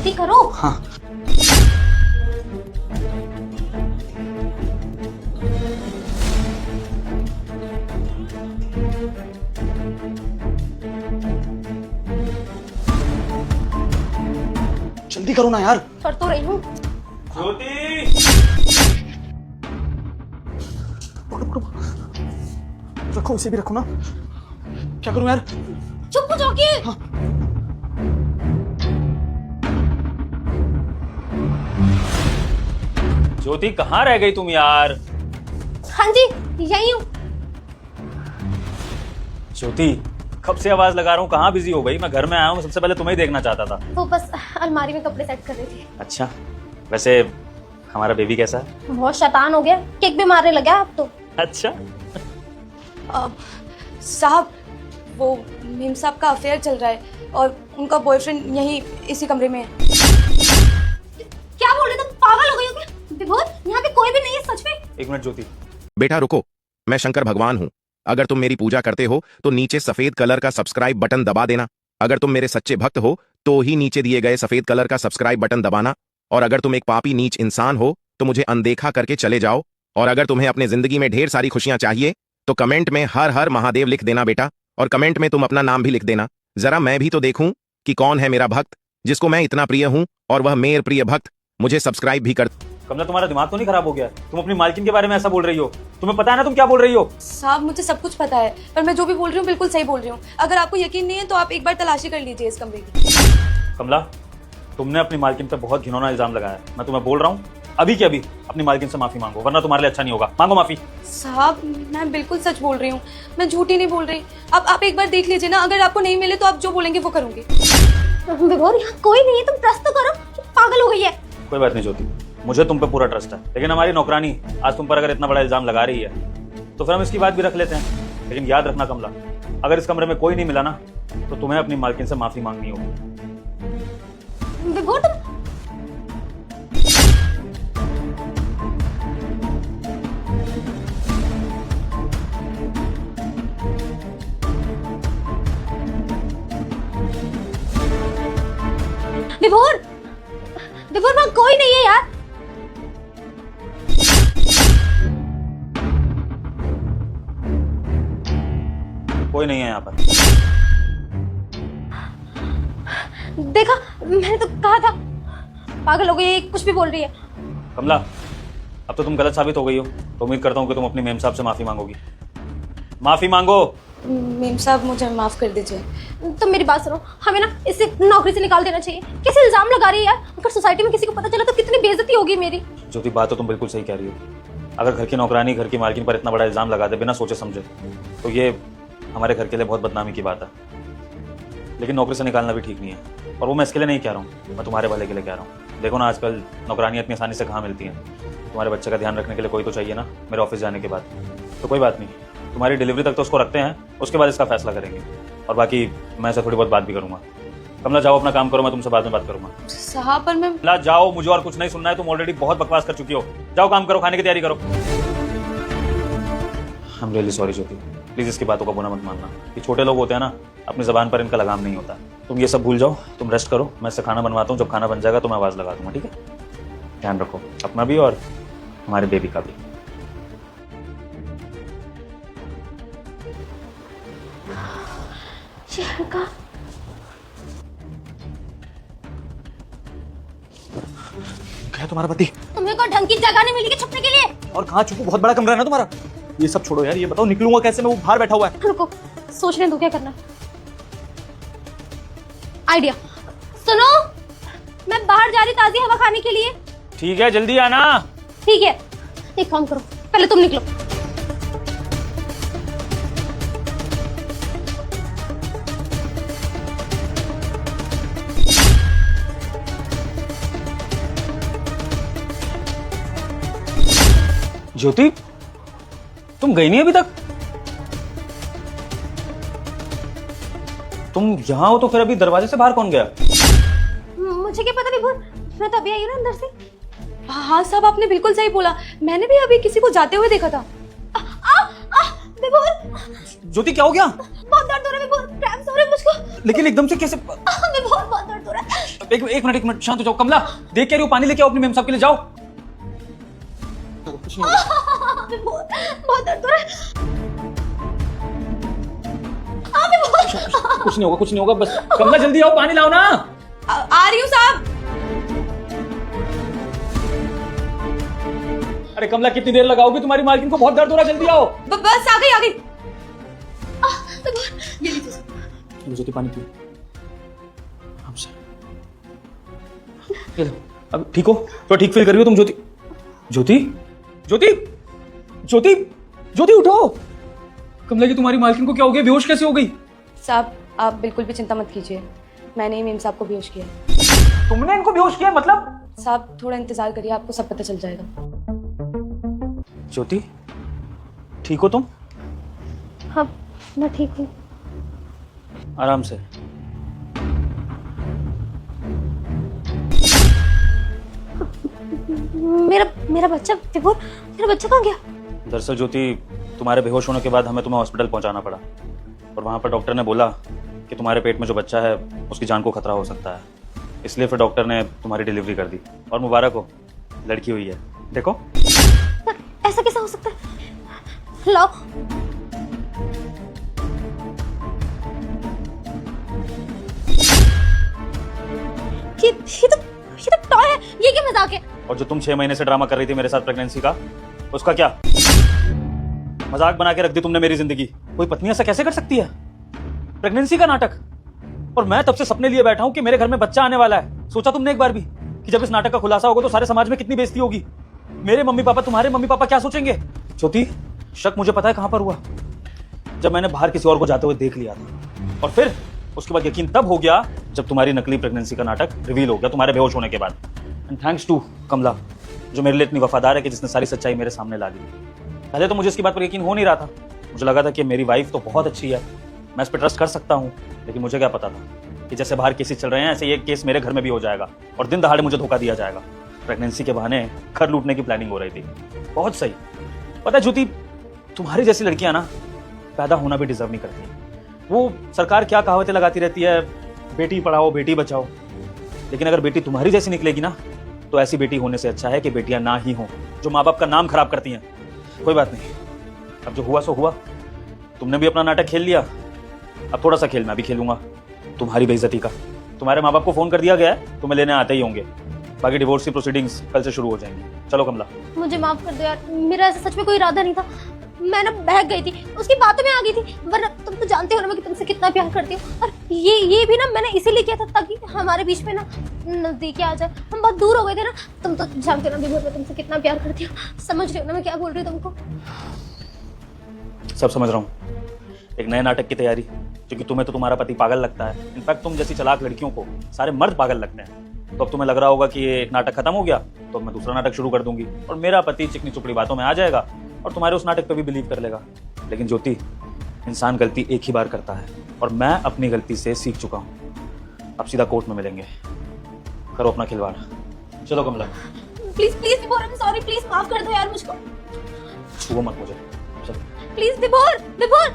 जल्दी करो। हाँ। जल्दी करो ना यार। कर तो रही हूँ। ज्योति, रखो, इसे भी रखो ना। क्या करूं यार? चुप हो जाओ कि। हाँ। ज्योति कहाँ रह गई तुम यार? हाँ जी, यही हूँ। ज्योति, कब से आवाज लगा रहा हूँ, कहाँ बिजी हो गई? मैं घर में आया हूँ, सबसे पहले तुम्हें ही देखना चाहता था। वो बस अलमारी में कपड़े सेट कर रही थी। अच्छा, वैसे हमारा बेबी कैसा है? बहुत शैतान हो गया, केक भी मारने लगा अब तो। अच्छा। साहब, वो मीम साहब का अफेयर चल रहा है और उनका बॉयफ्रेंड यहीं इसी कमरे में है। क्या बोल रहे तुम? पागल हो गई हो क्या? विभोर, यहाँ पे कोई भी नहीं है सच में। एक मिनट ज्योति। बेटा रुको, मैं शंकर भगवान हूँ। अगर तुम मेरी पूजा करते हो तो नीचे सफेद कलर का सब्सक्राइब बटन दबा देना। अगर तुम मेरे सच्चे भक्त हो तो ही नीचे दिए गए सफेद कलर का सब्सक्राइब बटन दबाना। और अगर तुम एक पापी नीच इंसान हो तो मुझे अनदेखा करके चले जाओ। और अगर तुम्हें अपने जिंदगी में ढेर सारी खुशियां चाहिए तो कमेंट में हर हर महादेव लिख देना बेटा। और कमेंट में तुम अपना नाम भी लिख देना। जरा मैं भी तो देखूं कि कौन है मेरा भक्त जिसको मैं इतना प्रिय हूं और वह मेरे प्रिय भक्त मुझे सब्सक्राइब भी कर। कमला, तुम्हारा दिमाग तो नहीं खराब हो गया? तुम अपनी मालकिन के बारे में ऐसा बोल रही हो? तुम्हें पता है ना तुम क्या बोल रही हो? साहब, मुझे सब कुछ पता है, पर मैं जो भी बोल रही हूँ बिल्कुल सही बोल रही हूँ। अगर आपको यकीन नहीं है तो आप एक बार तलाशी कर लीजिए इस कमरे की। कमला, तुमने अपनी मालकिन पर बहुत घिनौना इल्जाम लगाया। मैं तुम्हें बोल रहा हूँ अभी के अभी अपनी मालकिन से माफी मांगो, वरना तुम्हारे लिए अच्छा नहीं होगा। मांगो माफी। साहब, मैं बिल्कुल सच बोल रही हूँ, मैं झूठी नहीं बोल रही। अब आप एक बार देख लीजिए ना, अगर आपको नहीं मिले तो आप जो बोलेंगे वो करूंगी। विभोर, यहाँ कोई नहीं है, तुम ट्रस्ट तो करो। पागल हो गई है। कोई बात नहीं ज्योति, मुझे तुम पे पूरा ट्रस्ट है, लेकिन हमारी नौकरानी आज तुम पर अगर इतना बड़ा इल्जाम लगा रही है तो फिर हम इसकी बात भी रख लेते हैं। लेकिन याद रखना कमला, अगर इस कमरे में कोई नहीं मिला ना तो तुम्हें अपनी मालकिन से माफी मांगनी होगी। विभोर, तुम विभोर, विभोर, वहां कोई नहीं है यार। कोई नहीं है यहाँ पर। देखा, मैंने तो कहा था। पागल हो गई है, कुछ भी बोल रही है। कमला, अब तो तुम गलत साबित हो गई हो, तो उम्मीद करता हूँ कि तुम अपनी मेम साहब से माफी मांगोगी। माफी मांगो। मीम साहब, मुझे माफ कर दीजिए। तुम मेरी बात सुनो, हमें ना इसे नौकरी से निकाल देना चाहिए। कैसे इल्जाम लगा रही है यार? अगर सोसाइटी में किसी को पता चला तो कितनी बेइज्जती होगी मेरी। ज्योति, बात तो तुम बिल्कुल सही कह रही हो। अगर घर की नौकरानी घर की मालकिन पर इतना बड़ा इल्जाम लगा दे बिना सोचे समझे तो ये हमारे घर के लिए बहुत बदनामी की बात है। लेकिन नौकरी से निकालना भी ठीक नहीं है, और वो मैं इसके लिए नहीं कह रहा हूँ, मैं तुम्हारे भले के लिए कह रहा हूँ। देखो ना, आजकल नौकरानियाँ इतनी आसानी से कहाँ मिलती हैं। तुम्हारे बच्चे का ध्यान रखने के लिए कोई तो चाहिए ना मेरे ऑफिस जाने के बाद। तो कोई बात नहीं, तुम्हारी डिलीवरी तक तो उसको रखते हैं, उसके बाद इसका फैसला करेंगे। और बाकी मैं ऐसे थोड़ी बहुत बात भी करूँगा। कमला, जाओ अपना काम करो, मैं तुमसे बाद में बात करूँगा। साहब, पर मैं कमला जाओ, मुझे और कुछ नहीं सुनना है। तुम ऑलरेडी बहुत बकवास कर चुकी हो। जाओ काम करो, खाने की तैयारी करो। I'm really sorry Jyoti, please इसकी बातों का बुरा मत मानना। ये छोटे लोग होते हैं ना, अपनी जबान पर इनका लगाम नहीं होता। तुम ये सब भूल जाओ, तुम रेस्ट करो, मैं इससे खाना बनवाता हूँ। जब खाना बन जाएगा तो मैं आवाज़ लगा दूंगा, ठीक है? ध्यान रखो अपना भी और हमारे बेबी का भी। का क्या तुम्हारा पति? तुम्हें कोई ढंग की जगह नहीं मिली छुपने के लिए? और कहाँ छुपू? बहुत बड़ा कमरा है ना तुम्हारा। ये सब छोड़ो यार, ये बताओ निकलूंगा कैसे? मैं वो बाहर बैठा हुआ है। रुको, सोचने दो क्या करना। आइडिया सुनो, मैं बाहर जा रही ताजी हवा खाने के लिए। ठीक है, जल्दी आना। ठीक है, एक काम करो, पहले तुम निकलो। ज्योति, तुम गई नहीं अभी तक? तुम यहाँ हो तो फिर अभी दरवाजे से बाहर कौन गया? मुझे क्या पता विभोर, मैं तो अभी आई हूँ ना अंदर से। हाँ साहब, आपने बिल्कुल सही बोला, मैंने भी अभी किसी को जाते हुए देखा था। विभोर, ज्योति क्या हो गया? बहुत दर्द हो रहा है विभोर, क्रैम्प्स हो रहे हैं मुझको। लेकिन एकदम से कैसे? विभोर, बहुत दर्द हो रहा है। एक मिनट शांत हो जाओ। कमला देख क्या रही हो? पानी लेके आओ अपनी मेम साहब के लिए, जाओ। कुछ नहीं होगा। बहुत बहुत दर्द हो रहा है। कुछ नहीं होगा बस। कमला जल्दी आओ, पानी लाओ ना। आ रही हूँ साहब। अरे कमला कितनी देर लगाओगी? तुम्हारी मालकिन को बहुत दर्द हो रहा है, जल्दी आओ। बस आ गई। ये लीजिए। ज्योति पानी पियो। ये लो। अब ठीक हो? तो ठीक फील कर रही हो तुम ज्योति? ज्योति ज्योति ज्योति ज्योति उठो। कमला जी तुम्हारी मालकिन को क्या हो गया? बेहोश कैसे हो गई? साहब आप बिल्कुल भी चिंता मत कीजिए, मैंने ही मेम साहब को बेहोश किया। तुमने इनको बेहोश किया मतलब? साहब थोड़ा इंतजार करिए, आपको सब पता चल जाएगा। ज्योति ठीक हो तुम? हाँ मैं ठीक हूँ। आराम से। मेरा बच्चा विभोर, मेरा बच्चा कहाँ गया? दरअसल ज्योति तुम्हारे बेहोश होने के बाद हमें तुम्हें हॉस्पिटल पहुंचाना पड़ा और वहां पर डॉक्टर ने बोला कि तुम्हारे पेट में जो बच्चा है उसकी जान को खतरा हो सकता है, इसलिए फिर डॉक्टर ने तुम्हारी डिलीवरी कर दी। और मुबारक हो, लड़की हुई है। देखो। पर ऐसा कैसा हो सकता है? लाओ। ये तो टॉय है, ये क्या मजाक है? और जो तुम 6 महीने से ड्रामा कर रही थी मेरे साथ प्रेगनेंसी का, उसका क्या? मजाक बना के रख दी तुमने मेरी जिंदगी। कोई पत्नी ऐसा कैसे कर सकती है? प्रेगनेंसी का नाटक। और मैं तब से सपने लिए बैठा हूं कि मेरे घर में बच्चा आने वाला है। सोचा तुमने एक बार भी कि जब इस नाटक का खुलासा होगा तो सारे समाज में कितनी बेइज्जती होगी? मेरे मम्मी पापा, तुम्हारे मम्मी पापा क्या सोचेंगे? ज्योति शक मुझे पता है कहां पर हुआ, जब मैंने बाहर किसी और को जाते हुए देख लिया था। और फिर उसके बाद यकीन तब हो गया जब तुम्हारी नकली प्रेगनेंसी का नाटक रिवील हो गया तुम्हारे बेहोश होने के बाद। एंड थैंक्स टू कमला, जो मेरे लिए इतनी वफादार है कि जिसने सारी सच्चाई मेरे सामने ला दी। पहले तो मुझे इसकी बात पर यकीन हो नहीं रहा था। मुझे लगा था कि मेरी वाइफ तो बहुत अच्छी है, मैं इस पर ट्रस्ट कर सकता हूँ। लेकिन मुझे क्या पता था कि जैसे बाहर केसेस चल रहे हैं ऐसे ये केस मेरे घर में भी हो जाएगा और दिन दहाड़े मुझे धोखा दिया जाएगा। प्रेगनेंसी के बहाने घर लूटने की प्लानिंग हो रही थी। बहुत सही। पता है ज्योति, तुम्हारी जैसी लड़कियां ना पैदा होना भी डिजर्व नहीं करती। वो सरकार क्या कहावतें लगाती रहती है, बेटी पढ़ाओ बेटी बचाओ, लेकिन अगर बेटी तुम्हारी जैसी निकलेगी ना तो ऐसी बेटी होने से अच्छा है कि बेटियां ना ही हों जो माँ बाप का नाम खराब करती हैं। कोई बात नहीं, अब जो हुआ सो हुआ। तुमने भी अपना नाटक खेल लिया, अब थोड़ा सा खेल मैं भी खेलूंगा तुम्हारी बेइज्जती का। तुम्हारे माँ बाप को फोन कर दिया गया है, तुम्हें लेने आते ही होंगे। बाकी डिवोर्स की प्रोसीडिंग्स कल से शुरू हो जाएंगी। चलो कमला। मुझे माफ कर दो यार, मेरा ऐसा सच में कोई इरादा नहीं था। मैं ना बहक गई थी, उसकी बातों में आ गई थी। वरना तुम तो जानते हो ना मैं तुमसे कितना प्यार करती हूँ। और ये भी ना मैंने इसीलिए किया था ताकि हमारे बीच में ना नजदीकी आ जाए। हम बहुत दूर हो गए थे ना। तुम तो जानते हो ना विभोर, मैं तुमसे कितना प्यार करती हूँ। समझ रहे हो ना मैं क्या बोल रही हूँ तुमको? सब समझ रहा हूँ। एक नए नाटक की तैयारी, क्योंकि तुम्हें तो तुम्हारा पति पागल लगता है। इनफैक्ट तुम जैसी चालाक लड़कियों को सारे मर्द पागल लगते हैं। तो अब तुम्हें लग रहा होगा कि ये नाटक खत्म हो गया तो मैं दूसरा नाटक शुरू कर दूंगी और मेरा पति चिकनी चुपड़ी बातों में आ जाएगा और तुम्हारे उस नाटक पे भी बिलीव कर लेगा। लेकिन ज्योति, इंसान गलती एक ही बार करता है और मैं अपनी गलती से सीख चुका हूँ। अब सीधा कोर्ट में मिलेंगे। करो अपना खिलवाड़। चलो कमला। प्लीज प्लीज विभोर, आई एम सॉरी, प्लीज माफ कर दो यार मुझको। छुओ मत मुझे। चलो। प्लीज विभोर, विभोर।